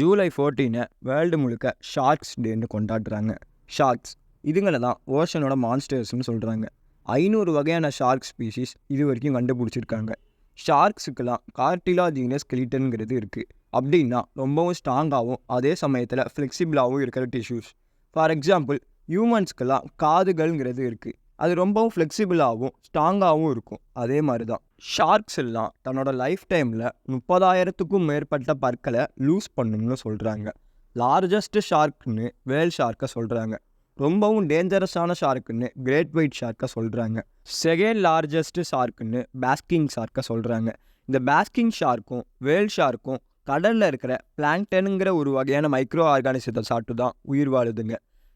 July 14 world முழுக்க sharks டேன்னு கொண்டாடுறாங்க. ஷார்க்ஸ் இதுங்களை தான் ஓஷனோட மான்ஸ்டர்ஸ்னு சொல்கிறாங்க. 500 வகையான ஷார்க் ஸ்பீஷீஸ் இது வரைக்கும் கண்டுபிடிச்சிருக்காங்க. ஷார்க்ஸுக்கெல்லாம் கார்டிலாஜினஸ் ஸ்கெலிட்டன்கிறது இருக்குது. அப்படின்னா ரொம்பவும் ஸ்ட்ராங்காகவும் அதே சமயத்தில் ஃப்ளெக்சிபிளாகவும் இருக்கிற டிஷ்யூஸ். ஃபார் எக்ஸாம்பிள் ஹியூமன்ஸ்க்கெல்லாம் காதுகள்ங்கிறது இருக்குது. அது ரொம்பவும் ஃப்ளெக்சிபிளாகவும் ஸ்ட்ராங்காகவும் இருக்கும். அதே மாதிரி தான் ஷார்க்ஸ் எல்லாம் தன்னோட லைஃப் டைமில் 30,000க்கும் மேற்பட்ட பற்களை லூஸ் பண்ணணும்னு சொல்கிறாங்க. லார்ஜஸ்ட் ஷார்க்னு வேல் ஷார்க்கை சொல்கிறாங்க. ரொம்பவும் டேஞ்சரஸான ஷார்க்குன்னு கிரேட் ஒயிட் ஷார்க்கை சொல்கிறாங்க. செகண்ட் லார்ஜஸ்ட் ஷார்க்குன்னு பேஸ்கிங் ஷார்க்கை சொல்கிறாங்க. இந்த பேஸ்கிங் ஷார்க்கும் வேல் ஷார்க்கும் கடலில் இருக்கிற பிளாங்டனுங்கிற ஒரு வகையான மைக்ரோ ஆர்கானிசத்தை சாப்பிட்டு தான் உயிர் வாழுதுங்க.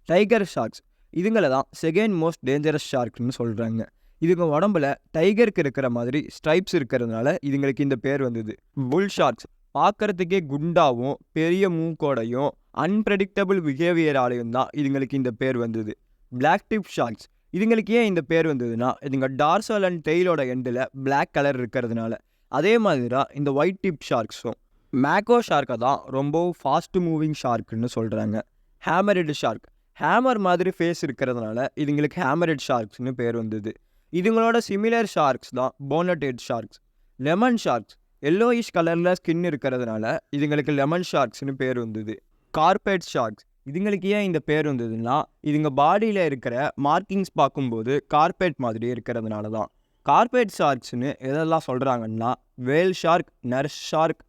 டைகர் ஷார்க்ஸ் இதுங்களை தான் செகண்ட் மோஸ்ட் டேஞ்சரஸ் ஷார்க்னு சொல்கிறாங்க. இதுங்க உடம்புல டைகருக்கு இருக்கிற மாதிரி ஸ்ட்ரைப்ஸ் இருக்கிறதுனால இதுங்களுக்கு இந்த பேர் வந்தது. புல் ஷார்க்ஸ் பார்க்குறதுக்கே குண்டாகவும் பெரிய மூக்கோடையும் அன்பிரடிக்டபிள் பிஹேவியராலையும் தான் இதுங்களுக்கு இந்த பேர் வந்தது. பிளாக் டிப் ஷார்க்ஸ் இதுங்களுக்கு ஏன் இந்த பேர் வந்ததுன்னா இதுங்க டார்சல் அண்ட் டெய்லோட எண்டில் பிளாக் கலர் இருக்கிறதுனால. அதே மாதிரி தான் இந்த ஒயிட் டிப் ஷார்க்ஸும். மேக்கோ ஷார்க்கை தான் ரொம்பவும் ஃபாஸ்ட் மூவிங் ஷார்க்குன்னு சொல்கிறாங்க. ஹேமரிட் ஷார்க் ஹேமர் மாதிரி ஃபேஸ் இருக்கிறதுனால இதுங்களுக்கு ஹேமரிட் ஷார்க்ஸ்னு பேர் வந்தது. இதுங்களோட சிமிலர் ஷார்க்ஸ் தான் போனடெட் ஷார்க்ஸ். லெமன் ஷார்க்ஸ் எல்லோயிஷ் கலரில் ஸ்கின் இருக்கிறதுனால இதுங்களுக்கு லெமன் ஷார்க்ஸ்னு பேர் வந்தது. கார்பெட் ஷார்க்ஸ் இதுங்களுக்கு ஏன் இந்த பேர் வந்ததுன்னா இதுங்க பாடியில் இருக்கிற மார்க்கிங்ஸ் பார்க்கும்போது கார்பெட் மாதிரி இருக்கிறதுனால தான். கார்பெட் ஷார்க்ஸ்னு எதெல்லாம் சொல்கிறாங்கன்னா whale shark, nurse shark,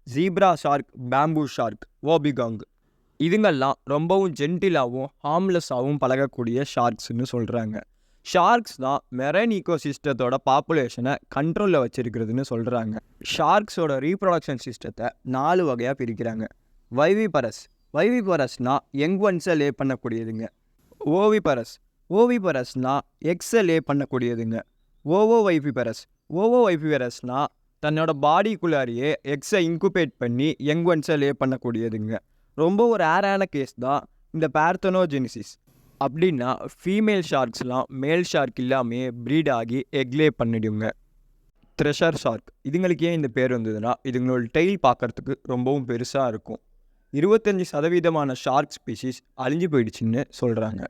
zebra shark, bamboo shark, ஓபிகாங் இதுங்கெல்லாம் ரொம்பவும் ஜென்டிலாகவும் ஹார்ம்லெஸ்ஸாகவும் பழகக்கூடிய ஷார்க்ஸ்னு சொல்கிறாங்க. ஷார்க்ஸ் தான் மெரைன் ஈகோசிஸ்டத்தோட பாப்புலேஷனை கண்ட்ரோலில் வச்சுருக்கிறதுன்னு சொல்கிறாங்க. ஷார்க்ஸோட ரீப்ரொடக்ஷன் சிஸ்டத்தை 4 வகையாக பிரிக்கிறாங்க. வைவிபரஸ்னால் யங் ஒன்ஸை லே பண்ணக்கூடியதுங்க. ஓவிபரஸ்னால் எக்ஸை லே பண்ணக்கூடியதுங்க. ஓவோவைபிபரஸ்னால் தன்னோட பாடிக்குள்ளாரியே எக்ஸை இன்குபேட் பண்ணி யங் ஒன்ஸை லே பண்ணக்கூடியதுங்க. ரொம்ப ஒரு ரேரான கேஸ் தான் இந்த பார்த்தனோஜெனிசிஸ். அப்படின்னா ஃபீமேல் ஷார்க்ஸ்லாம் மேல் ஷார்க் இல்லாமல் ப்ரீட் ஆகி எக்லே பண்ணிடுங்க. த்ரெஷர் ஷார்க் இதுங்களுக்கு ஏன் இந்த பேர் வந்ததுன்னா இதுங்களோட டெய்ல் பார்க்குறதுக்கு ரொம்பவும் பெருசாக இருக்கும். 25% ஷார்க் ஸ்பீஷீஸ் அழிஞ்சு போயிடுச்சுன்னு சொல்கிறாங்க.